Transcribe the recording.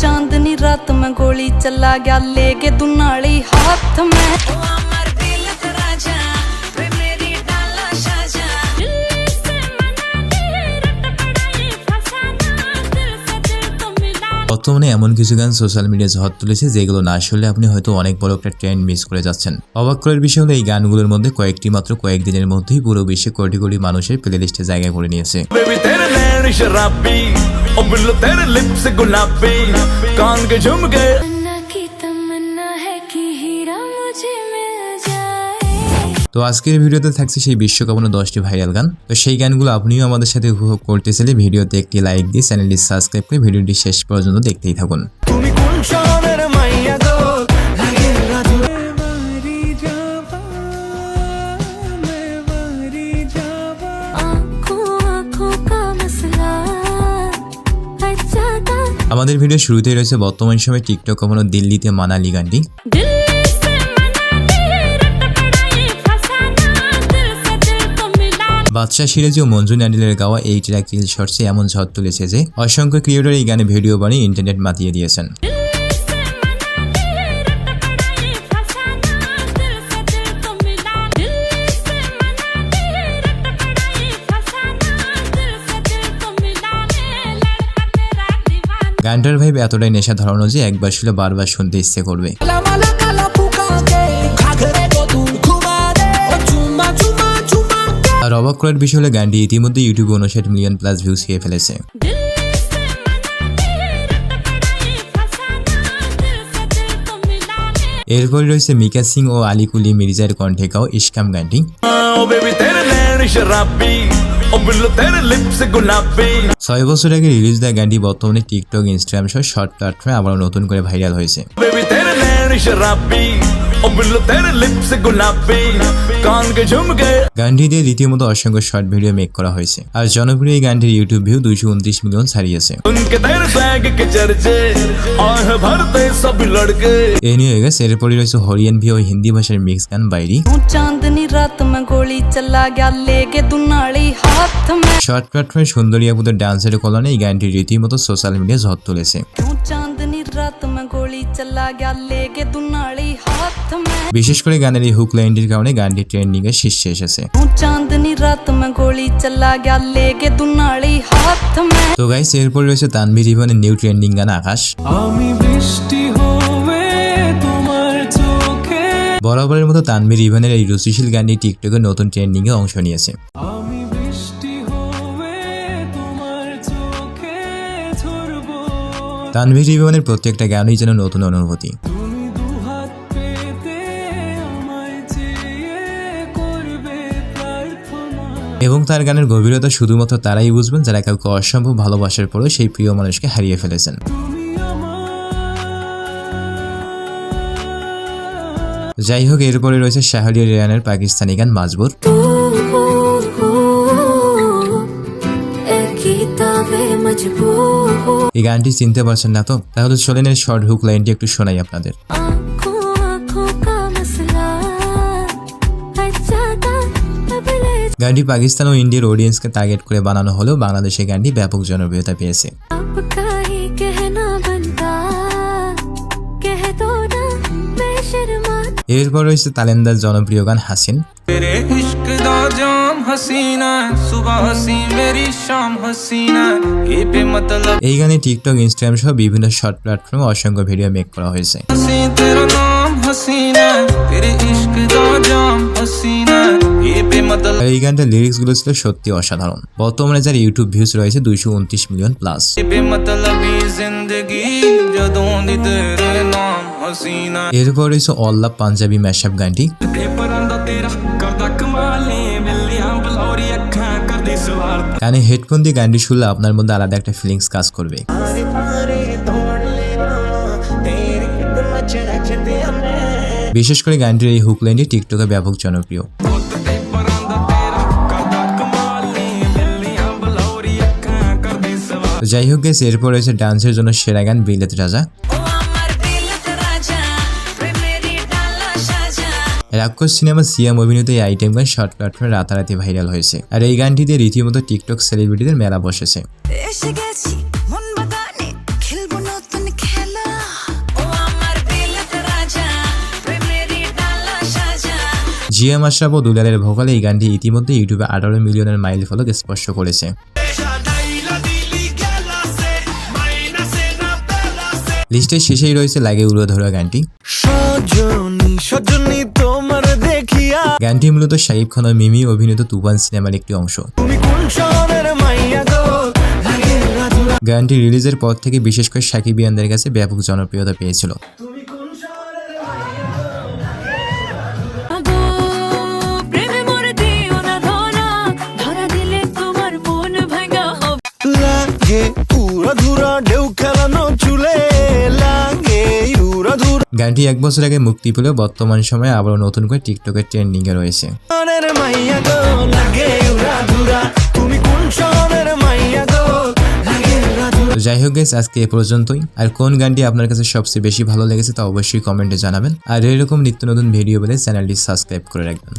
चांदनी रात में गोली चला गया लेके दुनाली हाथ में বর্তমানে এমন কিছু গান সোশ্যাল মিডিয়ায় ঝড় তুলেছে যেগুলো না শুনলে আপনি হয়তো অনেক বড় একটা ট্রেন্ড মিস করে যাচ্ছেন। অবাক করার বিষয় হলো এই গানগুলোর মধ্যে কয়েকটি মাত্র কয়েকদিনের মধ্যেই পুরো বিশ্বে কোটি কোটি মানুষের প্লেলিস্টে জায়গা করে নিয়েছে। তো আজকের ভিডিওতে থাকছে সেই বিশ্বকাপানো 10টি ভাইরাল গান। তো সেই গানগুলো আপনিও আমাদের সাথে উপভোগ করতে চাইলে ভিডিওতে একটি লাইক দিয়ে চ্যানেলটি সাবস্ক্রাইব করে ভিডিওটি শেষ পর্যন্ত দেখতেই থাকুন। আমাদের ভিডিও শুরুতেই রয়েছে বর্তমান সময়ে টিকটক কখনো দিল্লিতে মানালি গানটি। বাদশা সিরাজি ও মঞ্জু নাডিলের গাওয়া এই ট্র্যাক রিল শর্টসে এমন ঝড় তুলেছে যে অসংখ্য ক্রিয়েটর এই গানে ভিডিও বানিয়ে ইন্টারনেট মাতিয়ে দিয়েছেন। গানটার ভাইব এতটাই নেশা ধরানো যে একবার শুনলে বারবার শুনতে ইচ্ছে করবে। আর অবাক করার বিষয় হলো গানটি ইতিমধ্যে ইউটিউবে 59 মিলিয়ন প্লাস ভিউজ খেয়ে ফেলেছে। এরপরে রয়েছে মিকা সিং ও আলী কুলি মির্জার কণ্ঠে গাওয়া ইশকাম গানটি। 6 বছর আগে রিলিজ দেওয়া গানটি বর্তমানে টিকটক, ইনস্টাগ্রাম সহ শর্ট প্ল্যাটফর্মে আবার নতুন করে ভাইরাল হয়েছে। গানটি দিয়ে রীতিমতো অসংখ্য শর্ট ভিডিও মেক করা হয়েছে। আর জনপ্রিয় এই গানটির ইউটিউব ভিউ 229 মিলিয়ন ছাড়িয়েছে। এই নিয়ে গেছে। এরপরে রয়েছে হরিয়ান ভি ও হিন্দি ভাষার মিক্স গান বাইরি। चांदनी रात में गोली चला गया लेके दुनाली हाथ में। শর্ট প্ল্যাটফর্মে সুন্দরী আপুদের ডান্সের কলনে এই গানটি রীতিমতো সোশ্যাল মিডিয়ায় ঝড় তুলেছে। चांदनी रात में गोली चला गया लेके दुनाली हाथ में। বিশেষ করে গানের এই হুক লাইনটির কারণে গানটি ট্রেন্ডিং এর শীর্ষে এসেছে। चांदनी रात में गोली चला गया लेके दुनाली हाथ में। তো গাইস এরপর রয়েছে তানভীর ইভানের নিউ ট্রেন্ডিং গান আকাশ। বরাবরের মতো তানভীর ইভানের এই রুচিশীল গানটি টিকটকে নতুন ট্রেন্ডিং এ অংশ নিয়েছে। তানভীর ইভানের প্রত্যেকটা গানই যেন নতুন অনুভূতি। এবং তার গানের গভীরতা শুধুমাত্র তারাই বুঝবেন যারা কাউকে অসম্ভব ভালোবাসার পরেও সেই প্রিয় মানুষকে হারিয়ে ফেলেছেন। যাই হোক, এরপরে রয়েছে শাহরিয়ার রেয়ানের পাকিস্তানি গান মাজবুর। এই গানটি চিনতে পারছেন না তো? তাহলে চলেন এর শর্ট হুক লাইনটি একটু শোনাই আপনাদের। গানটি পাকিস্তান ও ইন্ডিয়ার অডিয়েন্সকে টার্গেট করে বানানো হলেও বাংলাদেশে গানটি ব্যাপক জনপ্রিয়তা পেয়েছে। এরপর রয়েছে তালেন্দার জনপ্রিয় গান হাসিন। এই গানে টিকটক, ইনস্টাগ্রাম সহ বিভিন্ন শর্ট প্ল্যাটফর্মে অসংখ্য ভিডিও মেক করা হয়েছে। এই গানটার লিরিক্স গুলো ছিল সত্যি অসাধারণ। বর্তমানে যার ইউটিউব ভিউজ রয়েছে 229 মিলিয়ন প্লাস। এরপর রয়েছে অল্লাহ পাঞ্জাবি ম্যাশআপ গানটি। কানে হেডফোন দিয়ে গানটি শুনলে আপনার মধ্যে আলাদা একটা ফিলিংস কাজ করবে। বিশেষ করে গানটির এই হুক লাইনটি টিকটকে ব্যাপক জনপ্রিয়। যাই হোক গাইস, এরপর রয়েছে ডান্সের জন্য সেরা গান বিলেত রাজা। রাক্ষস সিনেমা সিয়াম অভিনীত এই আইটেম গান শর্ট প্ল্যাটফর্মে রাতারাতি ভাইরাল হয়েছে। আর এই গানটি দিয়ে রীতিমতো টিকটক সেলিব্রিটিদের মেলা বসেছে। জিয়া মাশরাফ ও দুলালের ভোকালে এই গানটি ইতিমধ্যে ইউটিউবে 18 মিলিয়নের মাইল ফলক স্পর্শ করেছে। লিস্টের শেষেই রয়েছে লাগে উড়াধরা গানটি। গানটি মূলত শাকিব খান ও মিমি অভিনীত তুফান সিনেমার একটি অংশ। গানটি রিলিজের পর থেকে বিশেষ করে সাকিবিয়ানদের কাছে ব্যাপক জনপ্রিয়তা পেয়েছিল। গানটি 1 বছর আগে মুক্তি পেলেও বর্তমান সময়ে আবারও নতুন করে টিকটকের ট্রেন্ডিং এ রয়েছে। যাই হোক গাইস, আজকে এ পর্যন্তই। আর কোন গানটি আপনার কাছে সবচেয়ে বেশি ভালো লেগেছে তা অবশ্যই কমেন্টে জানাবেন। আর এরকম নিত্য নতুন ভিডিও পেলে চ্যানেলটি সাবস্ক্রাইব করে রাখবেন।